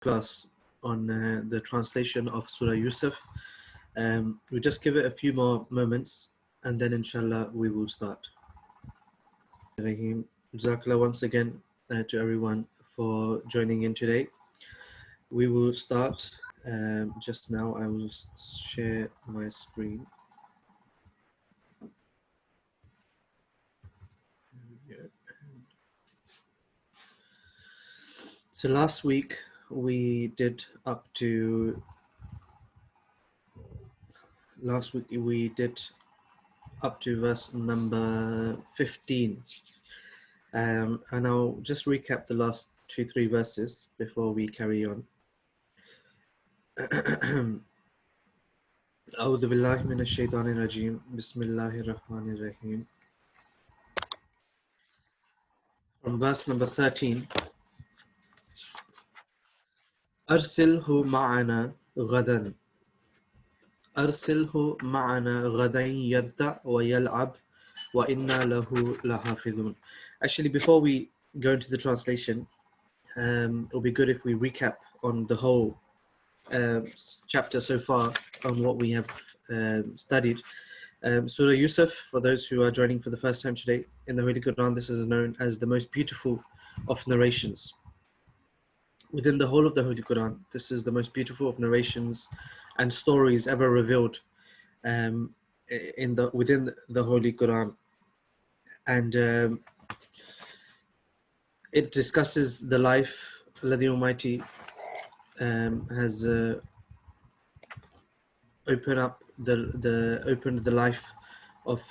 class on the translation of Surah Yusuf. We'll just give it a few more moments and then inshallah we will start. Jazakallah once again to everyone for joining in today. We will start just now. I will share my screen. So last week we did up to verse number 15, and I'll just recap the last 2-3 verses before we carry on. أعوذ بالله من الشيطان الرجيم بسم الله الرحمن الرحيم. From verse number 13, أرسله معنا غدا أرسله معنا غدا يرتع ويلعب وإنا له لحافظون. Actually, before we go into the translation, it'll be good if we recap on the whole chapter so far on what we have studied. Surah Yusuf, for those who are joining for the first time today, in the Holy Quran, this is known as the most beautiful of narrations. Within the whole of the Holy Quran, this is the most beautiful of narrations and stories ever revealed within the Holy Quran. And it discusses the life Allah the Almighty has opened the life of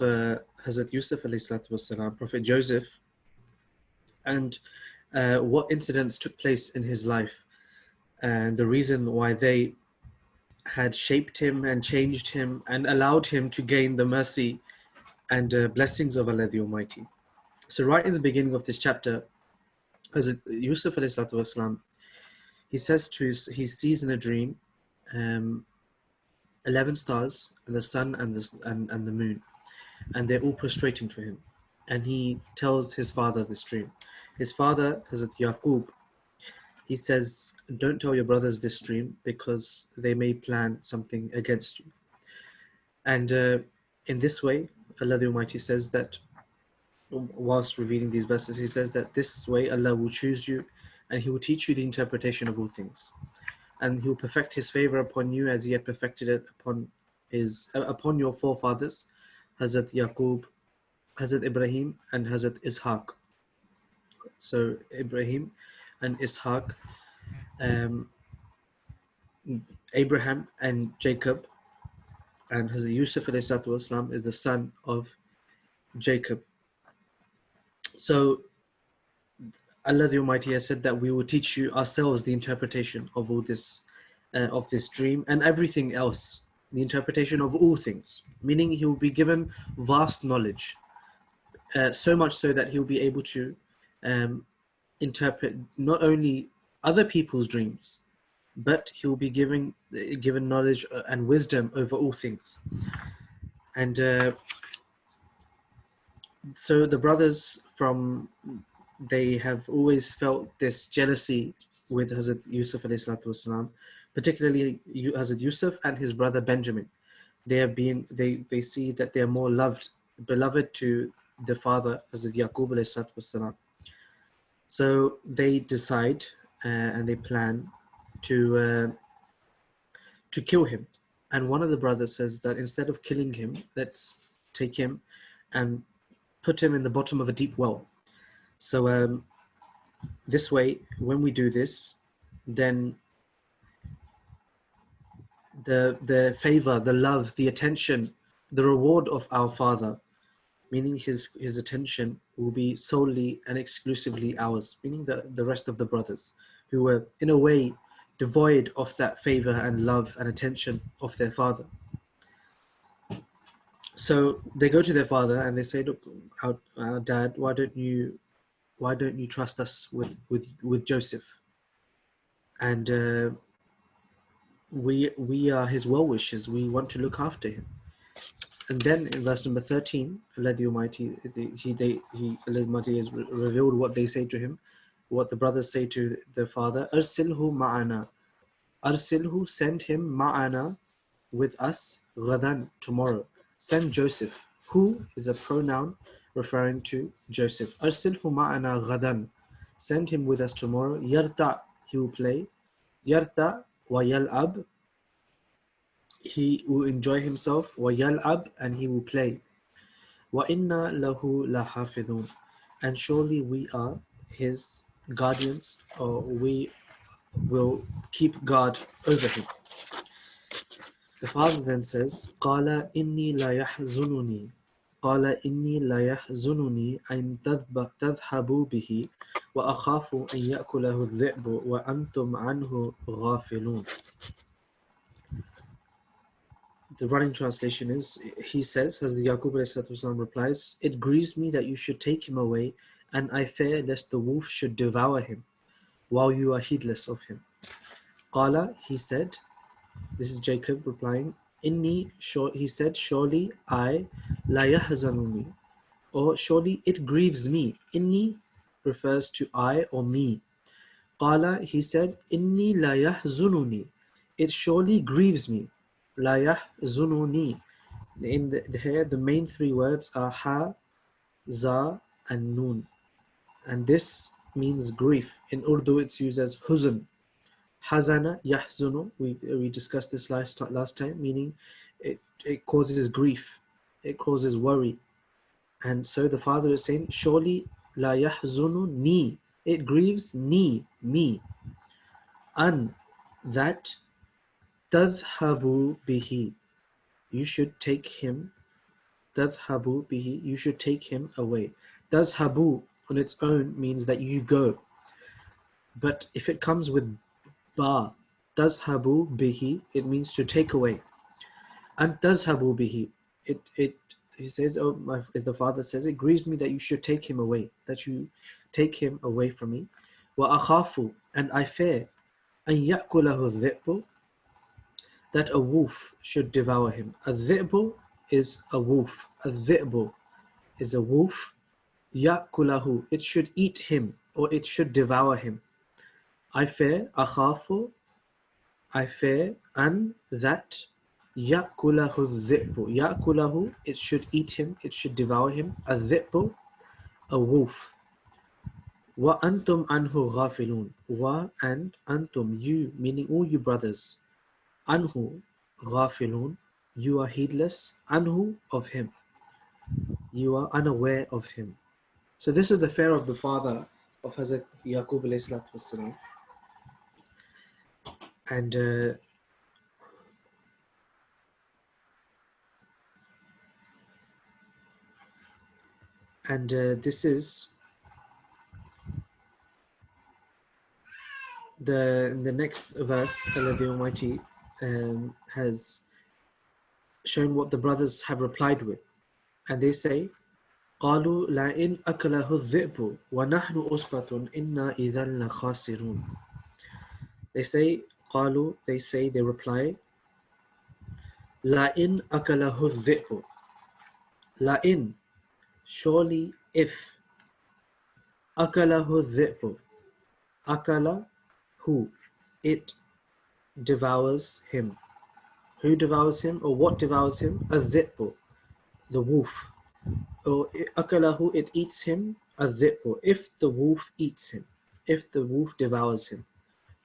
Hazrat Yusuf alayhi salatu wasalam, Prophet Joseph, and what incidents took place in his life, and the reason why they had shaped him and changed him and allowed him to gain the mercy and blessings of Allah the Almighty. So right in the beginning of this chapter, Hazrat Yusuf alayhi salatu wasalam, he sees in a dream 11 stars, and the sun and the moon, and they're all prostrating to him. And he tells his father this dream. His father, Hazrat Yaqub, he says, don't tell your brothers this dream because they may plan something against you. And in this way, Allah the Almighty says that, whilst revealing these verses, he says that this way Allah will choose you and he will teach you the interpretation of all things. And he will perfect his favor upon you as he had perfected it upon your forefathers, Hazrat Yaqub, Hazrat Ibrahim, and Hazrat Ishaq. So Ibrahim and Ishaq, Abraham and Jacob, and Hazrat Yusuf alayhi salatu wasalam is the son of Jacob. So Allah the Almighty has said that we will teach you ourselves the interpretation of all this, of this dream and everything else, the interpretation of all things, meaning he will be given vast knowledge, so much so that he'll be able to interpret not only other people's dreams, but he'll be given knowledge and wisdom over all things. And so the brothers they have always felt this jealousy with Hazrat Yusuf alayhi salatu wasalam, particularly Hazrat Yusuf and his brother Benjamin. They see that they are more beloved to the father, Hazrat Yaqub alayhi salatu wasalam. So they decide and they plan to kill him. And one of the brothers says that instead of killing him, let's take him and put him in the bottom of a deep well. So this way, when we do this, then the favor, the love, the attention, the reward of our father, meaning his attention, will be solely and exclusively ours, meaning the rest of the brothers who were in a way devoid of that favor and love and attention of their father. So they go to their father and they say, look, our dad, why don't you trust us with Joseph? And we are his well-wishers. We want to look after him. And then in verse number 13, Allah the Almighty, Allah the Almighty has revealed what they say to him. what the brothers say to the father, Arsilhu ma'ana. Arsilhu, send him ma'ana, with us, ghadan, tomorrow. Send Joseph. Who is a pronoun referring to Joseph. Arsilhu ma'ana ghadan. Send him with us tomorrow. Yarta, he will play. Yarta wa yal'ab, he will enjoy himself. Wa yal'ab, and he will play. Wa inna lahu lahafidun, and surely we are his guardians, or we will keep guard over him. The father then says, قَالَ إِنِّي لَا يَحْزُنُنِي قَالَ إِنِّي لَا يَحْزُنُنِي أَن تَذْهَبُوا بِهِ وَأَخَافُ أَن يَأْكُلَهُ الذِّئْبُ وَأَنْتُمْ عَنْهُ غَافِلُونَ. The running translation is, he says, as the Yaqub replies, it grieves me that you should take him away, and I fear lest the wolf should devour him, while you are heedless of him. Qala, he said, this is Jacob replying, Inni, he said, surely I, la yahzanuni, or surely it grieves me. Inni refers to I or me. Qala, he said, Inni la yahzununi, it surely grieves me. La yahzununi. Here, the main three words are ha, za, and noon. And this means grief. In Urdu, it's used as huzn. Hazana, yahzunu, we discussed this last time, meaning it causes grief, it causes worry. And so the father is saying, surely la yahzunu ni, it grieves me. An, that tadhhabu bihi, you should take him. Tadhhabu bihi, you should take him away. Tadhhabu on its own means that you go. But if it comes with ba, tazhabu bihi, it means to take away. And tazhabu bihi, he says, the father says, it grieves me that you should take him away, that you take him away from me. Wa akhafu, and I fear, an ya'kulahu dhi'bu, that a wolf should devour him. A dhi'bu is a wolf. A dhi'bu is a wolf. Ya'kulahu, it should eat him, or it should devour him. I fear, akhafu, I fear, and that ya'kulahu dhi'bu. Ya'kulahu, it should eat him, it should devour him. A dhi'bu, a wolf. Wa antum anhu ghafilun. Wa, and antum, you, meaning all you brothers. Anhu ghafilun, you are heedless. Anhu, of him. You are unaware of him. So this is the fear of the father of Hazrat Yaqub alayhi salatu wasalam. And this is the next verse. Allah the Almighty has shown what the brothers have replied with, and they say, قالوا لئن أكله الذئب ونحن أصبة إنا إذا لخاسرون. They say, قالوا, they reply, لئن أكله الذئب. لئن, surely if. أكله الذئب. أكل, who? It devours him. Who devours him, or what devours him? الذئب, the wolf. Or أكله, it eats him. الذئب, if the wolf eats him, if the wolf devours him.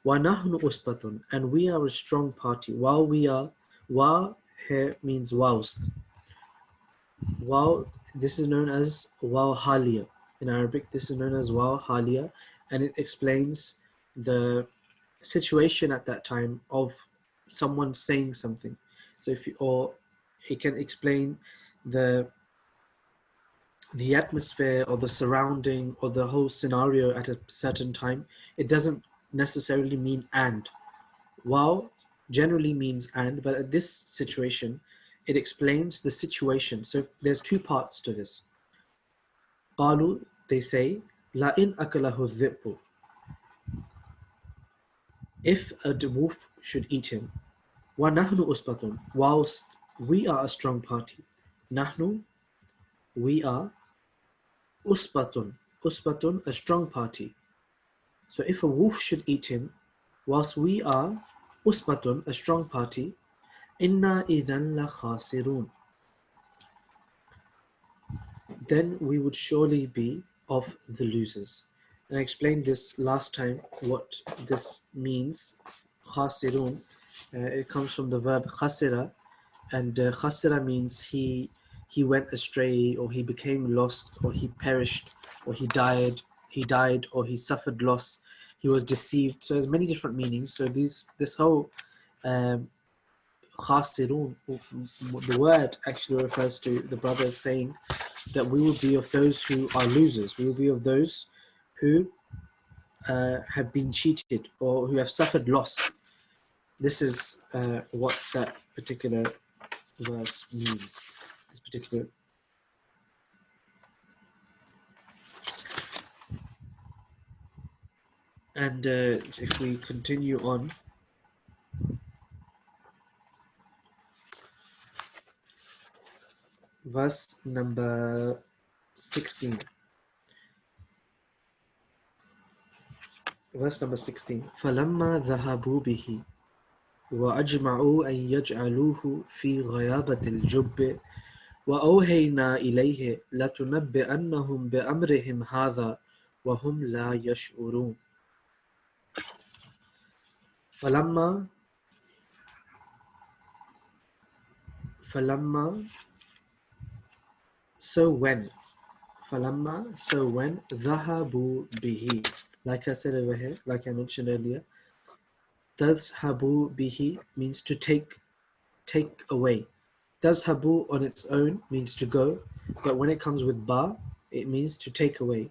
وَنَحْنُ أُصْبَةٌ, and we are a strong party. While we are, wa here means whilst. While, this is known as waw haliya. In Arabic, this is known as waw haliya, and it explains the situation at that time of someone saying something. So or it can explain the atmosphere or the surrounding or the whole scenario at a certain time. It doesn't necessarily mean and. Waw generally means and, but at this situation, it explains the situation. So there's two parts to this. قالوا, they say, لَإِنْ أَكَلَهُ الذِّئْبُ, if a wolf should eat him. وَنَحْنُ أُصْبَةٌ, whilst we are a strong party. نَحْنُ, we are. Usbatun, a strong party. So if a wolf should eat him, whilst we are usbatun, a strong party, inna idhan la khasirun, then we would surely be of the losers. And I explained this last time what this means. Khasirun, it comes from the verb khasira, and khasira means he went astray, or he became lost, or he perished, or he died, or he suffered loss, he was deceived. So there's many different meanings. So this whole um, khasirun, the word actually refers to the brothers saying that we will be of those who are losers. We will be of those who have been cheated or who have suffered loss. This is what that particular verse means. This particular. And if we continue on, verse number 16. Verse number 16. فَلَمَّا ذَهَبُوا بِهِ وَأَجْمَعُوا أَنْ يَجْعَلُوهُ فِي غَيَابَةِ الْجُبِّ وَأَوْحَيْنَا إِلَيْهِ لَتُنَبِّئَنَّهُمْ بِأَمْرِهِمْ هَذَا وَهُمْ لَا يَشْعُرُونَ. فَلَمَّا so when ذَهَبُوا بِهِ, like I said over here, like I mentioned earlier, تَذْهَبُوا بِهِ means to take away. Tazhabu on its own means to go, but when it comes with ba, it means to take away.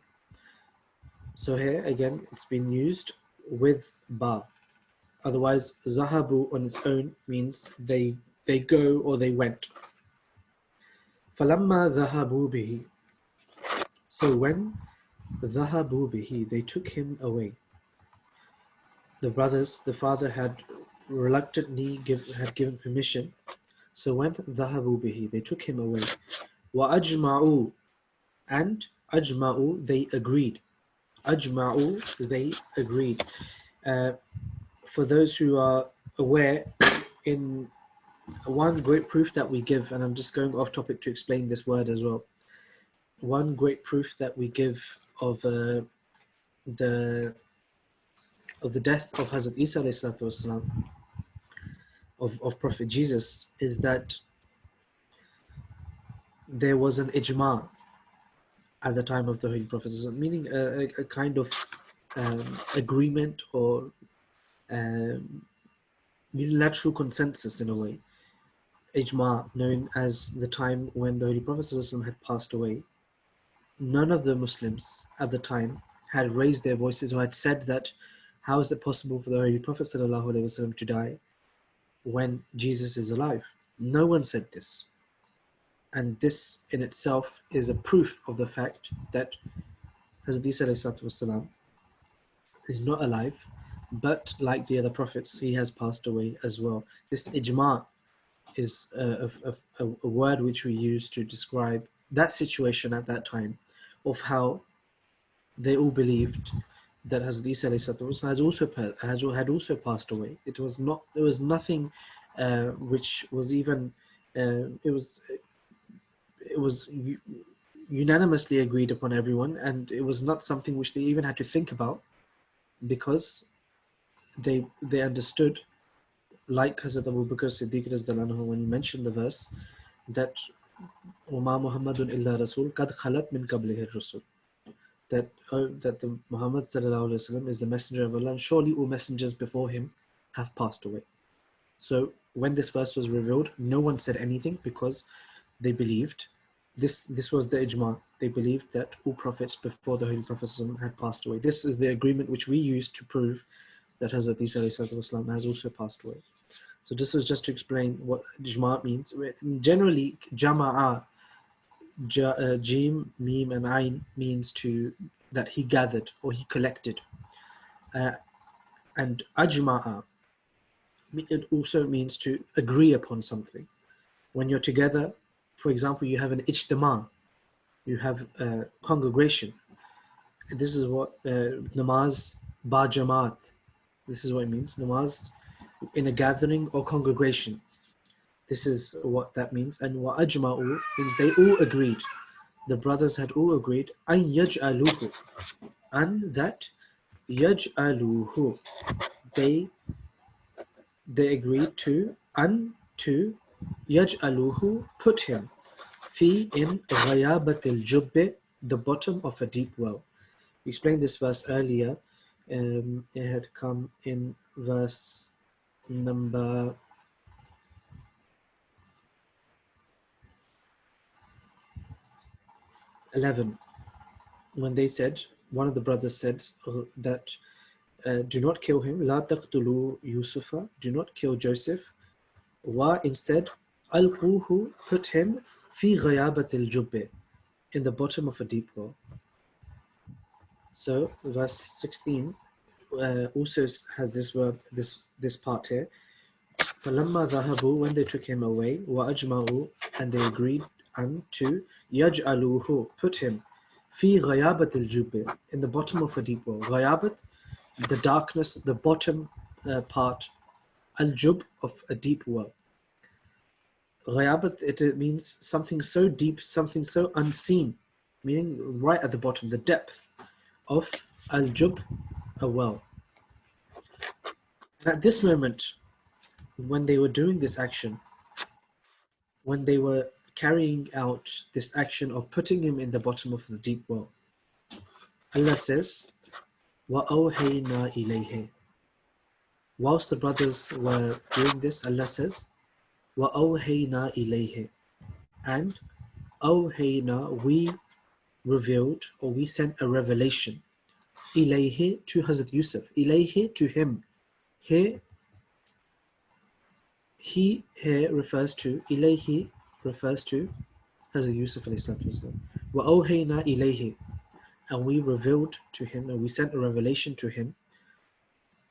So here again, it's been used with ba. Otherwise, zahabu on its own means they go or they went. Falamma zahabu bihi. So when zahabu bihi, they took him away. The father had reluctantly given permission. So when zahabu bihi, they took him away. Wa ajma'u, and ajma'u, they agreed. Ajma'u, they agreed. For those who are aware, in one great proof that we give, and I'm just going off topic to explain this word as well. One great proof that we give of the death of Hazrat Isa والسلام, of Prophet Jesus, is that there was an ijma at the time of the Holy Prophet, meaning a kind of agreement or unilateral consensus in a way. Ijma, known as the time when the Holy Prophet ﷺ had passed away. None of the Muslims at the time had raised their voices or had said that how is it possible for the Holy Prophet ﷺ to die when Jesus is alive? No one said this. And this in itself is a proof of the fact that Hazrat Isa ﷺ is not alive, but like the other prophets, he has passed away as well. This ijma is a word which we use to describe that situation at that time, of how they all believed that Hazrat Isa had also passed away. It was not. There was nothing which was even. It was unanimously agreed upon everyone, and it was not something which they even had to think about, because they understood, like Hazrat Abu Bakr Siddiq when he mentioned the verse that وَمَا مُحَمَّدٌ إِلَّا رَسُولٌ قَدْ خَلَتْ مِنْ قَبْلِهِ الرُّسُلُ, that the Muhammad ﷺ is the messenger of Allah, and surely all messengers before him have passed away. So when this verse was revealed, no one said anything, because they believed this was the ijma. They believed that all prophets before the Holy Prophet ﷺ had passed away. This is the agreement which we use to prove that Hazrat Isa ﷺ has also passed away. So this was just to explain what ijma means. Generally, jama'a, jim, mim, and ain means that he gathered or he collected. And ajma'a, it also means to agree upon something. When you're together, for example, you have an ijtima, you have a congregation. This is what namaz ba jamaat. This is what it means. Namaz in a gathering or congregation. This is what that means. And wa ajma'u means they all agreed. The brothers had all agreed. An yaj'aluhu. And that yaj'aluhu. They agreed to yaj'aluhu, put him fi in ghayabatil jubbi, the bottom of a deep well. We explained this verse earlier. It had come in verse number 11, when they said, one of the brothers said that do not kill him, la taqtulu Yusufa, do not kill Joseph, wa instead alquhu, put him fi ghayabatil jubbi, in the bottom of a deep well. So verse 16 also has this verb, this part here. فَلَمَّا ذَهَبُوا, when they took him away, وَأَجْمَعُوا, and they agreed, and to يَجْعَلُوهُ, put him فِي غَيَابَةِ الْجُبِّ, in the bottom of a deep well. غَيَابَت, the darkness, the bottom part. Al-Jub, of a deep well. غَيَابَت, it means something so deep, something so unseen, meaning right at the bottom, the depth of Al-Jub, a well. And at this moment, when they were doing this action, when they were carrying out this action of putting him in the bottom of the deep well, Allah says, وَأَوْهَيْنَا إِلَيْهِ. Whilst the brothers were doing this, Allah says, وَأَوْهَيْنَا إِلَيْهِ. And أَوْهَيْنَا, we revealed, or we sent a revelation, إِلَيْهِ, to Hazrat Yusuf, إِلَيْهِ, to him. Here, he here refers to, ilayhi refers to Hazrat Yusuf alayhi salatu wasalam. Wa awhayna ilayhi, and we revealed to him, and we sent a revelation to him.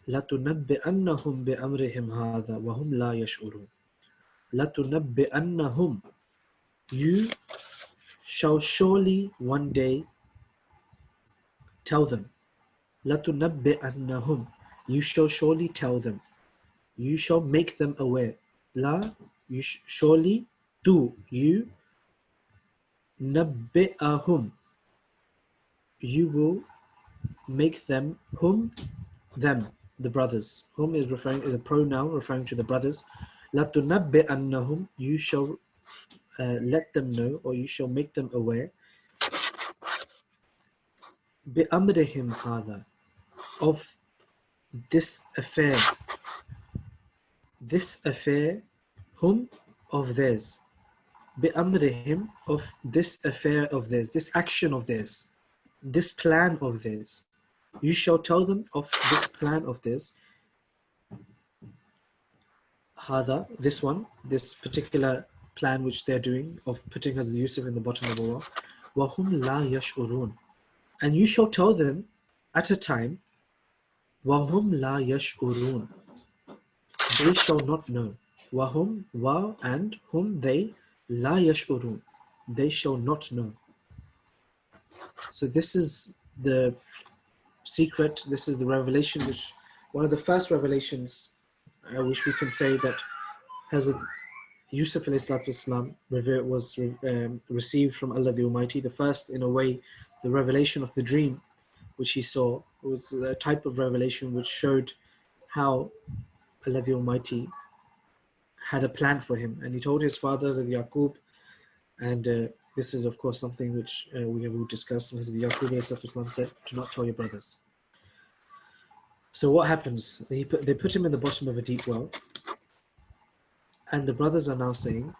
لَتُنَبِّئَنَّهُمْ بِأَمْرِهِمْ هَذَا وَهُمْ لَا يَشْعُرُونَ. لَتُنَبِّئَنَّهُم, you shall surely one day tell them. لَتُنَبِّئَنَّهُم, you shall surely tell them. You shall make them aware. La, you surely, tu, you, nabbi'ahum, you will make them, hum, them, the brothers. Hum is a pronoun referring to the brothers. La tunabbi'annahum, you shall let them know, or you shall make them aware. Bi'amrihim hadha, of this affair. This affair, hum, of theirs. Bi'amrihim, of this affair of theirs, this action of theirs, this plan of theirs. You shall tell them of this plan of theirs. Hada, this one, this particular plan which they're doing of putting Hazrat Yusuf in the bottom of the well. Wahum la yash'urun. And you shall tell them at a time, Wahum la yash'urun. They shall not know. Wahum, wa, and hum, they, la yash'urun. They shall not know. So this is the secret, this is the revelation, which one of the first revelations which we can say that Hazrat Yusuf والسلام, was received from Allah the Almighty. The first, in a way, the revelation of the dream which he saw was a type of revelation which showed how Allah the Almighty had a plan for him, and he told his fathers of Yaqub, and this is of course something which we have discussed. Hazrat Yaqub said, do not tell your brothers. So what happens? They put him in the bottom of a deep well, and the brothers are now saying,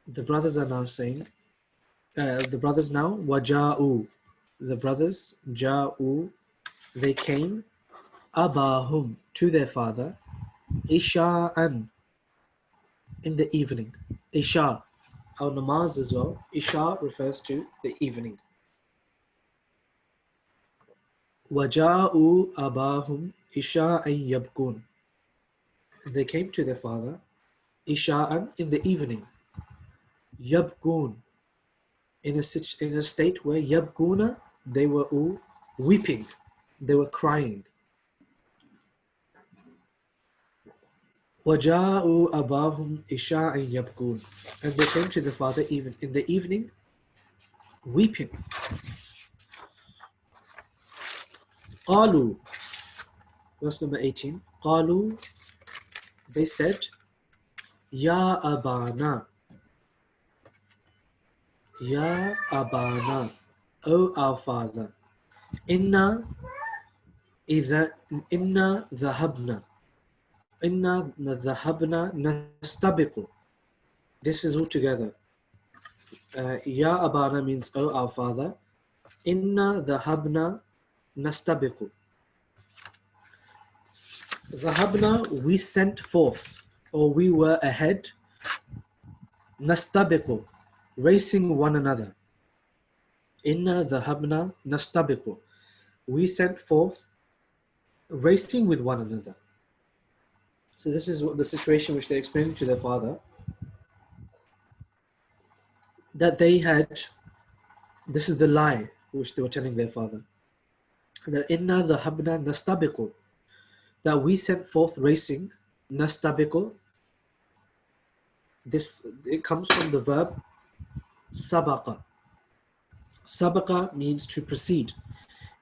waja'u, the brothers, ja'u, they came, abahum, to their father, isha'an, in the evening. Isha, our namaz as well, Isha refers to the evening. وَجَاءُوا أَبَاهُمْ إِشَاءً يَبْكُونَ. They came to their father, Isha'an, in the evening. Yabkun, in a state where Yabkuna, they were all weeping. They were crying. وَجَاءُوا أَبَاهُمْ إِشَاءً يَبْكُونَ. And they came to the father even in the evening, weeping. قَالُوا, verse number 18, قَالُوا, they said, Ya Abana, Ya Abana, O our father, Inna dhahabna, Inna dhahabna nastabiqu. This is all together. Ya Abana means, O our father, Inna dhahabna nastabiqu. Dhahabna, we sent forth, or we were ahead, nastabiqu, racing one another. Inna dhahabna nastabiqu. We sent forth, racing with one another. So this is what the situation which they explained to their father, that they had, this is the lie which they were telling their father, that inna dhahabna nastabiqu, that we sent forth racing, nastabiqu. This, it comes from the verb sabaqa. Sabaqa means to proceed.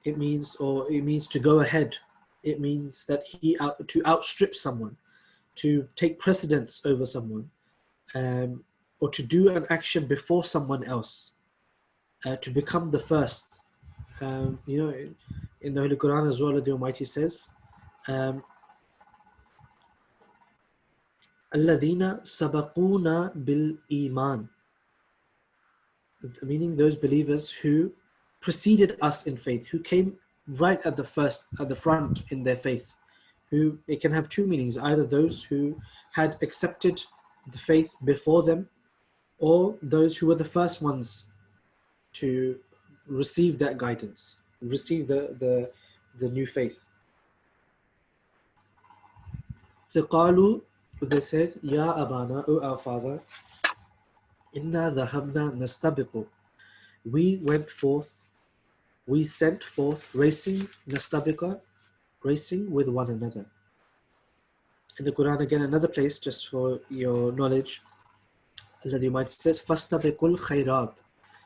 It means to go ahead. It means that to outstrip someone, to take precedence over someone, or to do an action before someone else, to become the first. In the Holy Quran as well, the Almighty says, الَّذِينَ سَبَقُونَا بِالْإِيمَانِ, meaning those believers who preceded us in faith, who came right at the front in their faith. Who, it can have two meanings, either those who had accepted the faith before them, or those who were the first ones to receive that guidance, receive the new faith. So qalu, they said, Ya Abana, O our father, Inna dhahabna nastabiqu. We went forth, we sent forth racing, nastabiqa, racing with one another. In the Quran again, another place, just for your knowledge, Allah the Almighty says, Fastabiqul khairat,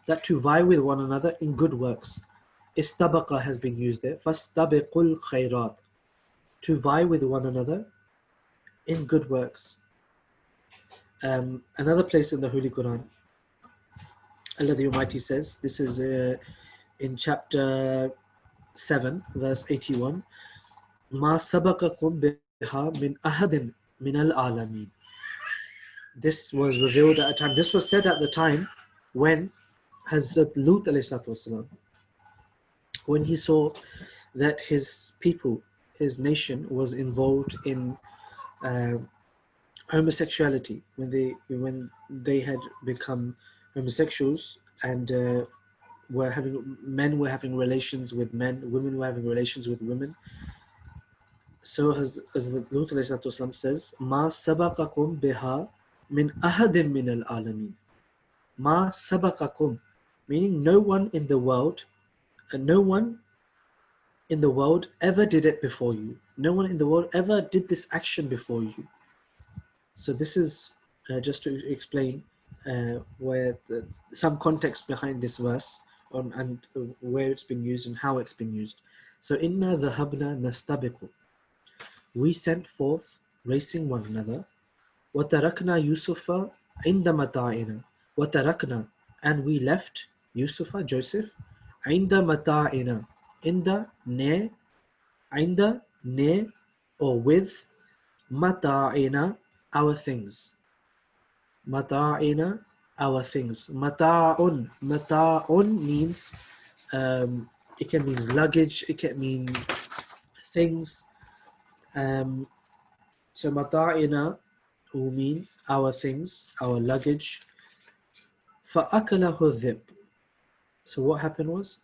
that to vie with one another in good works. Istabaqa has been used there. Fastabiqul khairat, to vie with one another in good works. Another place in the Holy Quran, Allah the Almighty says, this is in chapter 7, verse 81, Ma sabaqakum biha min ahadin min al-alamin. This was revealed at a time, this was said at the time when Hazrat Lut alayhi salatu wasalam, when he saw that his people, his nation was involved in homosexuality, when they had become homosexuals and men were having relations with men, women were having relations with women. So as Lut alayhi salatu wasalam says, Ma sabaqakum biha min ahadin min al-alamin. Ma sabaqakum, meaning no one in the world ever did it before you. No one in the world ever did this action before you. So this is just to explain where some context behind this verse and where it's been used and how it's been used. So inna dhahabna nastabiqu, we sent forth racing one another. وَتَرَكْنَا يُوسُفَ عِنْدَ مَتَاعِنَا. وَتَرَكْنَا, and we left Yusufa, Joseph, عِنْدَ مَتَاعِنَا, inda, near, عِنْدَ, near, or with, مَتَاعِنَا, our things. مَتَاعِنَا, our things. Mata'un. Mata'un means, it can mean luggage, it can mean things. So mata'ina will mean our things, our luggage. فَأَكَلَهُ الذِّئْبُ. So what happened was,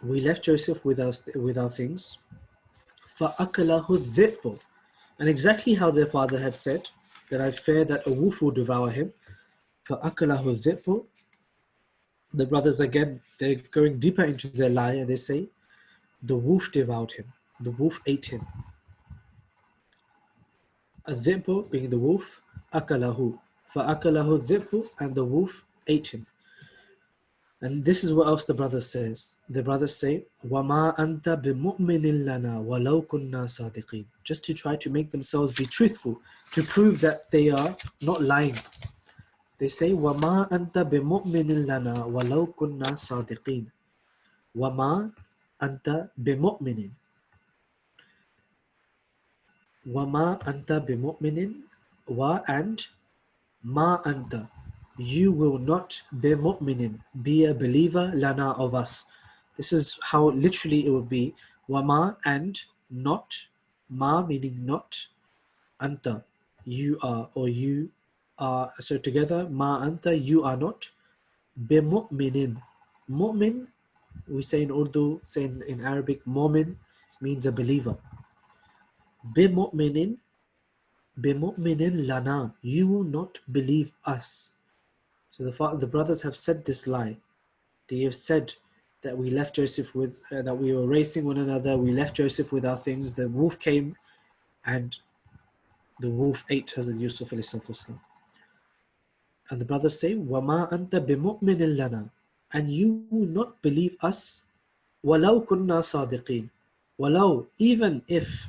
we left Joseph with our things. فَأَكَلَهُ الذِّئْبُ. And exactly how their father had said, that I fear that a wolf will devour him. فَأَكَلَهُ الذِّئْبُ. The brothers again, they're going deeper into their lie, and they say, The wolf devoured him. The wolf ate him. الذئب being the wolf, أكله. فأكله الذئب, and the wolf ate him. And this is what else the brother says. The brothers say, وَمَا أَنْتَ بِمُؤْمِنٍ لَنَا وَلَوْ كُنَّا صَادِقِينَ, just to try to make themselves be truthful, to prove that they are not lying. They say, وَمَا أَنْتَ بِمُؤْمِنٍ لَنَا وَلَوْ كُنَّا صَادِقِينَ. وَمَا أَنْتَ بِمُؤْمِنٍ. وَمَا أَنْتَ بِمُؤْمِنٍ. Wa and ma anta. You will not be mu'minin, be a believer, lana, of us. This is how literally it would be. Wama, and not. Ma meaning not. Anta, you are, or you are. So together, ma anta, you are not. Be mu'minin. Mu'min, we say in Urdu, say in Arabic, mu'min means a believer. Be mu'minin. Be mu'minin lana. You will not believe us. So the brothers have said this lie. They have said that we left Joseph with, that we were racing one another, we left Joseph with our things, the wolf came and the wolf ate Hazrat Yusuf alayhi salatu wasalam. And the brothers say, وَمَا أَنْتَ بِمُؤْمِنٍ لَنَا, and you will not believe us, وَلَوْ كُنَّا صَادِقِينَ. وَلَوْ, even if,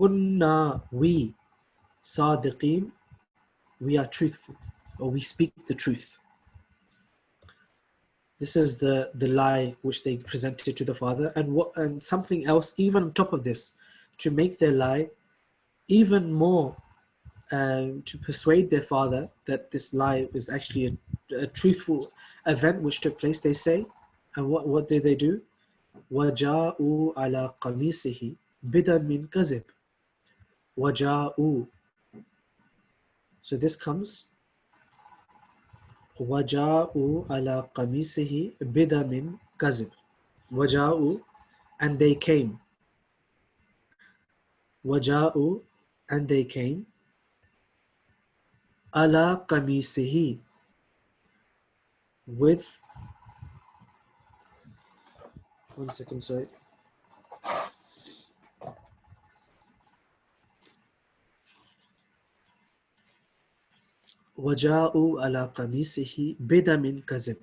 كُنَّا, we, صَادِقِينَ, we are truthful, or we speak the truth. This is the lie which they presented to the father, and something else even on top of this, to make their lie even more, to persuade their father that this lie is actually a truthful event which took place. They say, and what did they do? وَجَاءُوا عَلَى قَمِيصِهِ بِدًا مِنْ كَذِبٍ. وَجَاءُوا. So this comes. وَجَاءُوا عَلَى قَمِيصِهِ بِدَمٍ كَذِبٍ. وَجَاءُوا, and they came. وَجَاءُوا, and they came. عَلَى قَمِيصِهِ, with, one second, sorry. وَجَاءُوا عَلَى قَمِيصِهِ بِدَمٍ كَذِبٍ.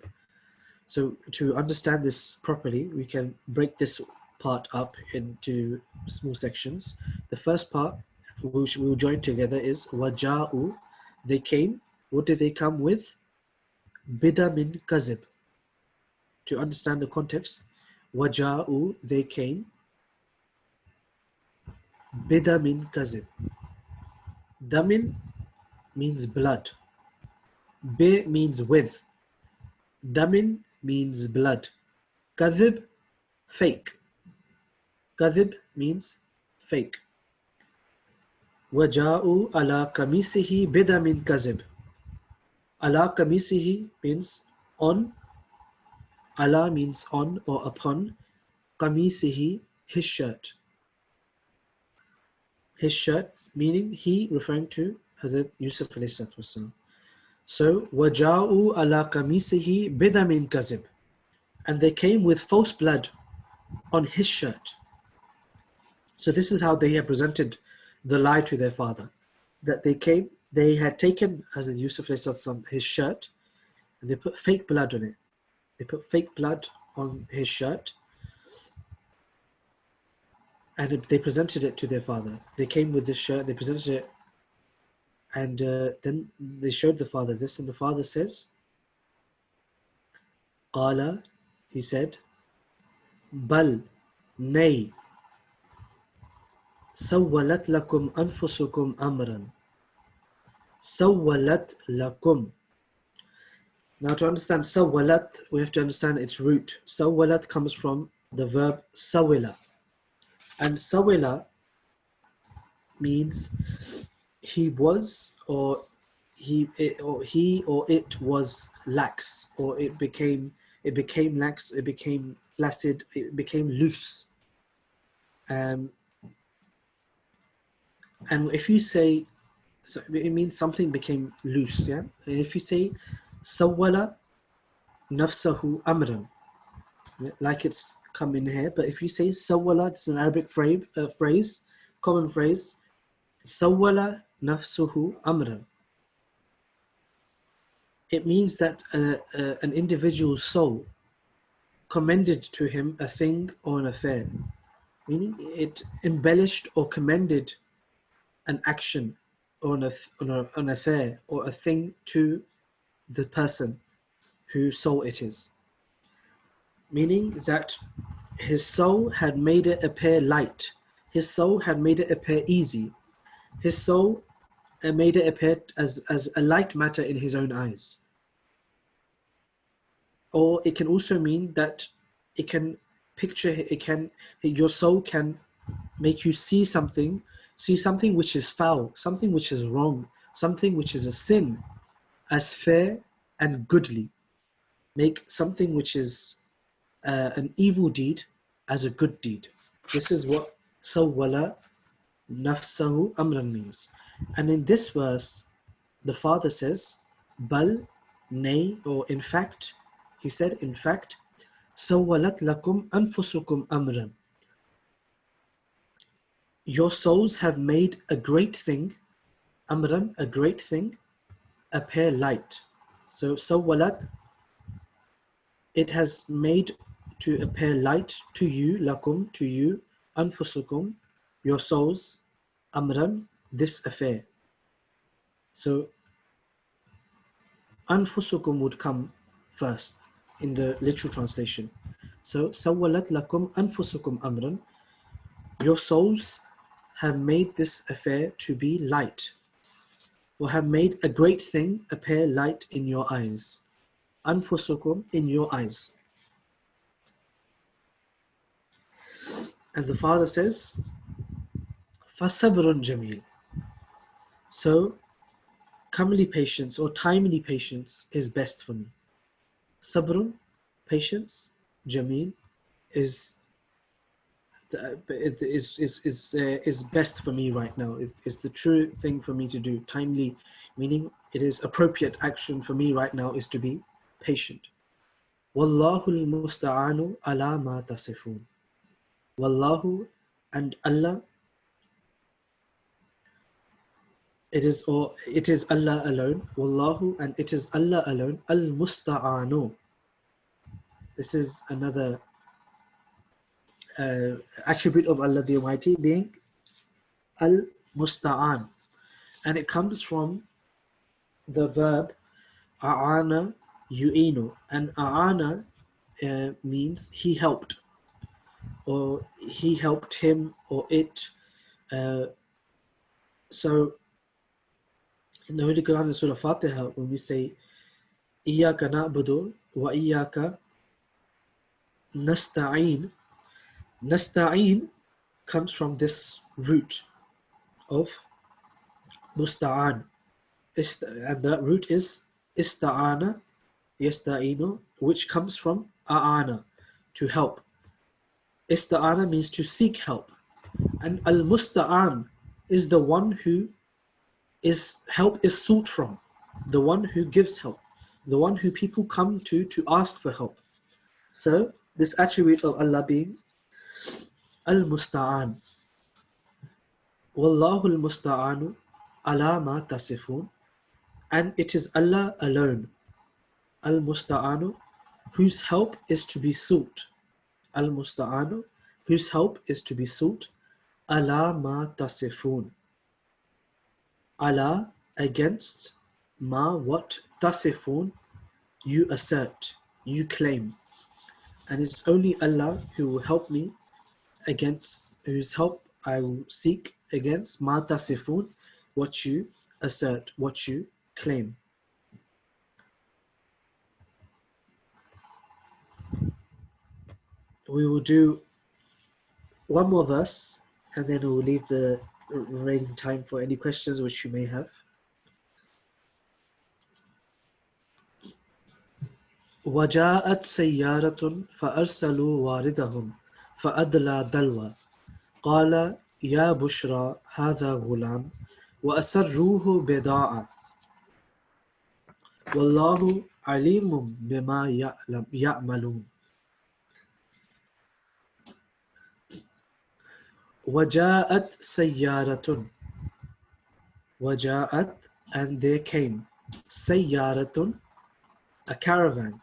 So to understand this properly, we can break this part up into small sections. The first part, which we'll join together, is وَجَاءُوا, they came. What did they come with? Bidamin kazib. To understand the context, waja'u, they came. Bidamin kazib. Damin means blood. Bi means with. Damin means blood. Kazib, fake. Kazib means fake. Waja'u ala kamisihi bidamin kazib. Ala kamisihi means on. Ala means on or upon. Kamisihi, his shirt. His shirt, meaning he, referring to Hazrat Yusuf alayhi salatu wasalam. So, وَجَاءُوا عَلَى قَمِيصِهِ بِدَمٍ كَذِبٍ. And they came with false blood on his shirt. So this is how they have presented the lie to their father. That they had taken Hazrat Yusuf alayhi salatu wasalam, his shirt, and they put fake blood on it. They put fake blood on his shirt, and they presented it to their father. They came with this shirt, they presented it, and then they showed the father this, and the father says, Qala, he said, Bal, nay, Sawwalat lakum anfusukum amran. Sawwalat lakum. Now to understand sawwalat, we have to understand its root. Sawwalat comes from the verb sawila. And sawila means he was, or it was lax, or it became lax, it became flaccid, it became loose. And if you say, so it means something became loose, yeah? And if you say sawwala nafsahu amran, like it's come in here, but if you say sawwala, this is an Arabic phrase, common phrase. Sawwala nafsuhu amran. It means that an individual's soul commended to him a thing or an affair, meaning it embellished or commended an action or an affair or a thing to the person whose soul it is. Meaning that his soul had made it appear light. His soul had made it appear easy. His soul made it appear as a light matter in his own eyes. Or it can also mean that it can your soul can make you see something which is foul, something which is wrong, something which is a sin, as fair and goodly. Make something which is an evil deed as a good deed. This is what sawwala nafsahu amran means. And in this verse, the father says, bal, nay, or in fact, he said, in fact, sawwalat lakum anfusukum amran. Your souls have made a great thing, amran, a great thing, appear light. So sawwalat, it has made to appear light to you, lakum, to you, anfusukum, your souls, amran, this affair. So anfusukum would come first in the literal translation. So sawwalat lakum anfusukum amran, your souls have made this affair to be light, or have made a great thing appear light in your eyes. Anfusukum, in your eyes. And the father says, فَصَبْرٌ جَمِيلٌ. So, comely patience or timely patience is best for me. Sabrun, patience, Jameel, is best for me right now. It's the true thing for me to do. Timely, meaning it is appropriate action for me right now is to be patient. Wallahu al-musta'anu ala ma tasifun. Wallahu, and Allah, it is Allah alone. Wallahu, and it is Allah alone. Al-musta'anu. This is another attribute of Allah the Almighty, being Al-Musta'an. And it comes from the verb A'ana yu'inu. And A'ana means he helped, or he helped him or it. So in the Holy Quran in Surah Fatiha, when we say Iyaka na'budu wa iyaka nasta'in, nasta'in comes from this root of musta'an. And that root is ista'ana, yasta'inu, which comes from a'ana, to help. Ista'ana means to seek help. And al-musta'an is the one who help is sought from, the one who gives help, the one who people come to ask for help. So this attribute of Allah being Al-Musta'an. Wallahu al-Musta'anu ala ma tasifun. And it is Allah alone, Al-Musta'anu, whose help is to be sought. Al-Musta'anu, whose help is to be sought. Ala ma tasifun. Allah, against ma, what, tasifun, you assert, you claim. And it's only Allah who will help me, against whose help I will seek against ma tasifun, what you assert, what you claim. We will do one more verse and then we will leave the remaining time for any questions which you may have. وَجَاءَتْ سَيَّارَةٌ فَأَرْسَلُوا وَارِدَهُمْ فَأَدْلَى دَلْوَى قَالَ يَا بُشْرَى هَذَا غُلَامٌ وَأَسَرُّوهُ بِضَاعَةً وَاللَّهُ عَلِيمٌ بِمَا يَعْمَلُونَ. وَجَاءَتْ سَيَّارَةٌ. وَجَاءَتْ, and there came. سَيَّارَةٌ, a caravan.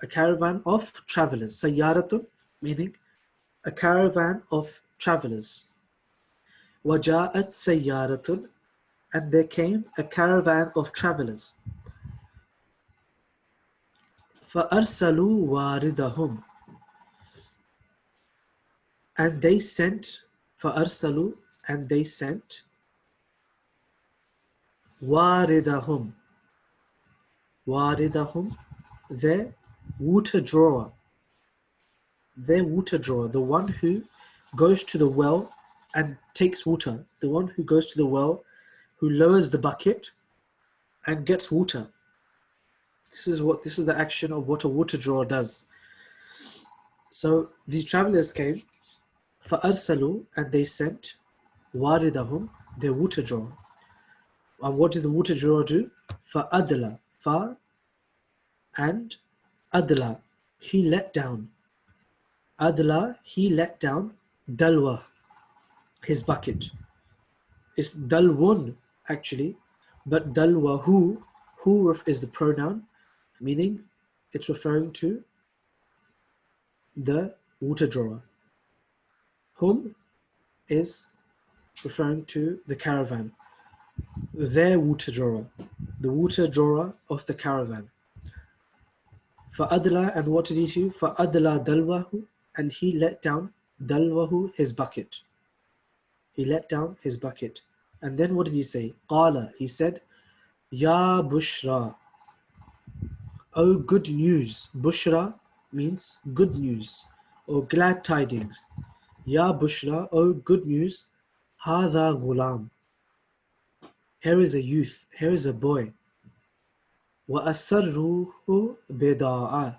A caravan of travelers. سَيَّارَةٌ, meaning a caravan of travelers. وَجَاءَتْ سَيَّارَةٌ, and there came a caravan of travelers. فَأَرْسَلُوا وَارِدَهُمْ, and they sent. فَأَرْسَلُوا, and they sent. وَارِدَهُمْ. وَارِدَهُمْ, their water drawer. Their water drawer, the one who goes to the well and takes water. The one who goes to the well, who lowers the bucket and gets water. This is the action of what a water drawer does. So these travelers came, فَأَرْسَلُوا, and they sent, وَارِدَهُمْ, their water drawer. And what did the water drawer do? فَأَدْلَى, fa and adla, he let down. Adla, he let down. Dalwa, his bucket. It's dalwun actually, but dalwahu, who is the pronoun, meaning it's referring to the water drawer. Hum is referring to the caravan, their water drawer, the water drawer of the caravan. فَأَدْلَى, and what did he do? فَأَدْلَى دَلْوَهُ, and he let down dalwahu, his bucket. He let down his bucket. And then what did he say? قَالَ, he said, Ya Bushra, oh good news. Bushra means good news or glad tidings. Ya Bushra, oh good news. هَذَا غُلَامٌ, here is a youth, here is a boy. وَأَسَرُّوهُ بِضَاعَةً,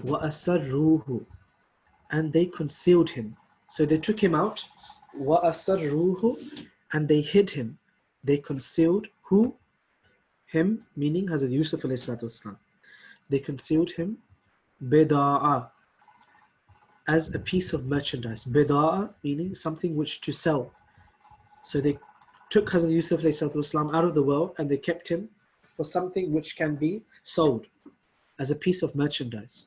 وَأَسَرُّوهُ, and they concealed him. So they took him out. وَأَسَرُّوهُ, and they hid him. They concealed who? Him, meaning Hazrat Yusuf alayhi salatu wasalam. They concealed him. بِضَاعَةً, as a piece of merchandise. Bida'a, meaning something which to sell. So they took Hazrat Yusuf ﷺ out of the well and they kept him for something which can be sold as a piece of merchandise.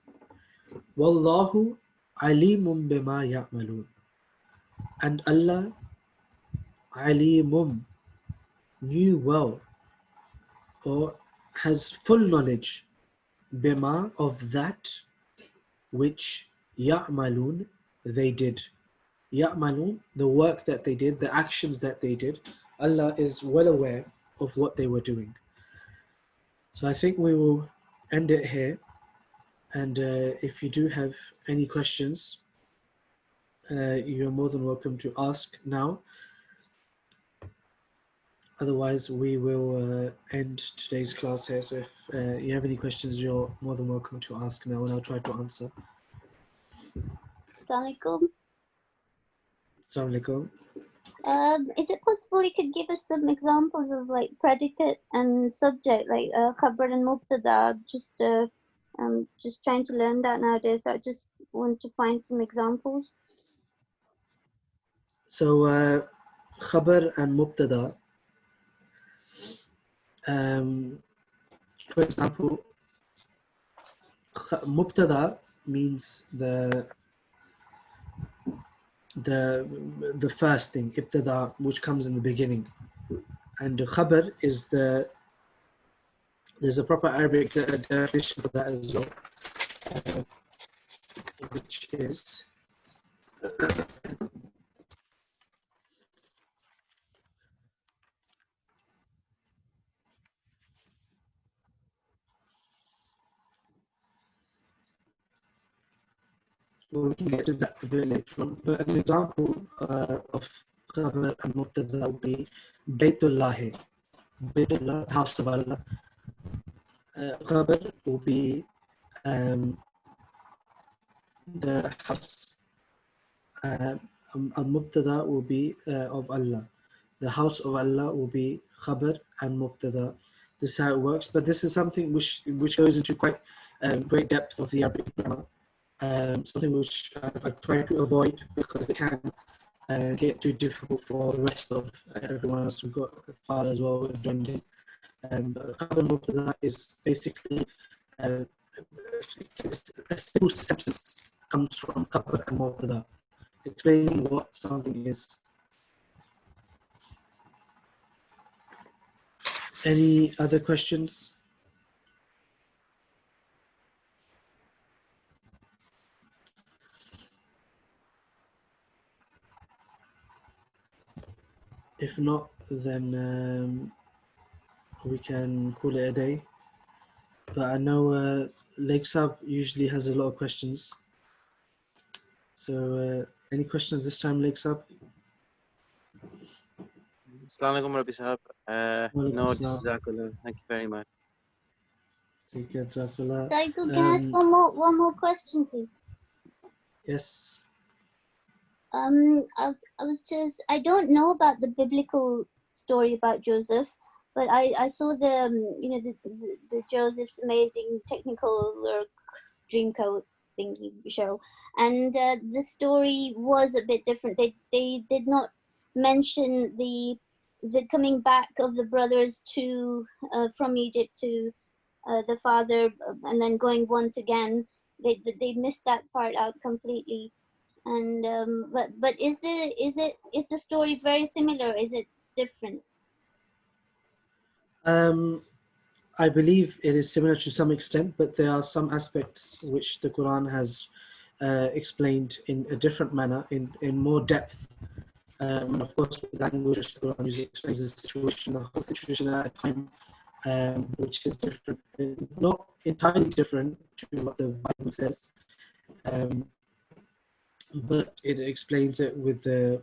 Wallahu alimun bima ya'malun, and Allah alimum, knew well or has full knowledge, bima, of that which ya'malun, they did. Ya'malun, the work that they did, the actions that they did. Allah is well aware of what they were doing. So I think we will end it here. And if you do have any questions, you're more than welcome to ask now. Otherwise, we will end today's class here. So if you have any questions, you're more than welcome to ask now, and I'll try to answer. Assalamu alaikum. Assalamu alaikum. Is it possible you could give us some examples of like predicate and subject, like khabar and mubtada? Just trying to learn that nowadays. I just want to find some examples. So khabar and mubtada. For example, mubtada means the first thing, ibtada, which comes in the beginning, and the khabar is there's a proper Arabic definition for that as well, which is we can get to that a bit later on. But an example of khabar and mubtada would be Baytullah, Baytullah, house of Allah. Khabar will be the house. Al-Mubtada will be of Allah. The house of Allah will be khabar and mubtada. This is how it works. But this is something which goes into quite great depth of the Arabic grammar. something which I try to avoid because it can get too difficult for the rest of everyone else. We've got a father as well who joined in. Khabar Mubtada is basically a simple sentence comes from Khabar and Mubtada, explaining what something is. Any other questions? If not, then we can call it a day. But I know Lake Sab usually has a lot of questions. So any questions this time, Lake Sab? Assalamu alaikum, Rabbi Sahab. Walaikum No, salam. Jazakallah. Thank you very much. Take care, Jazakallah. Saiko, can I ask one more question, please? Yes. I don't know about the biblical story about Joseph, but I saw the Joseph's amazing technical or dream code thingy show, and the story was a bit different. They did not mention the coming back of the brothers to from Egypt to the father, and then going once again. They missed that part out completely. And but is the story very similar? Is it different? I believe it is similar to some extent, but there are some aspects which the Quran has explained in a different manner, in more depth. And of course, with language, which the Quran usually explains the situation, the whole situation at a time, which is different, not entirely different to what the Bible says, but it explains it with the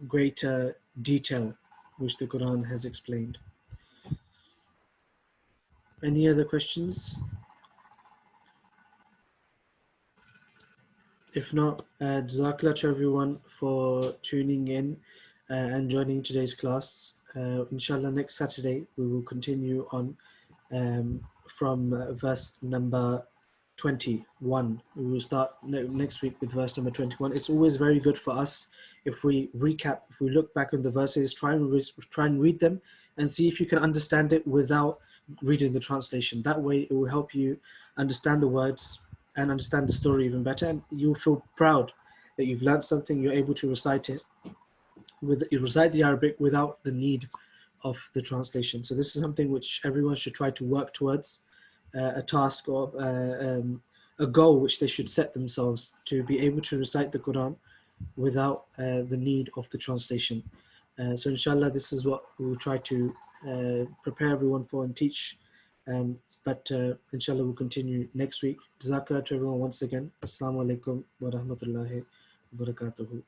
greater detail which the Quran has explained. Any other questions? If not, Jazakallah to everyone for tuning in and joining today's class. Inshallah, next Saturday we will continue on from verse number 21. We will start next week with verse number 21. It's always very good for us if we recap, if we look back on the verses, try and read them and see if you can understand it without reading the translation. That way it will help you understand the words and understand the story even better, and you'll feel proud that you've learned something. You're able to recite it you recite the Arabic without the need of the translation. So this is something which everyone should try to work towards, a task or a goal which they should set themselves, to be able to recite the Quran without the need of the translation. So inshallah, this is what we will try to prepare everyone for and teach. But inshallah, we'll continue next week. Jazakallah to everyone once again. Assalamu alaikum wa rahmatullahi wa barakatuhu.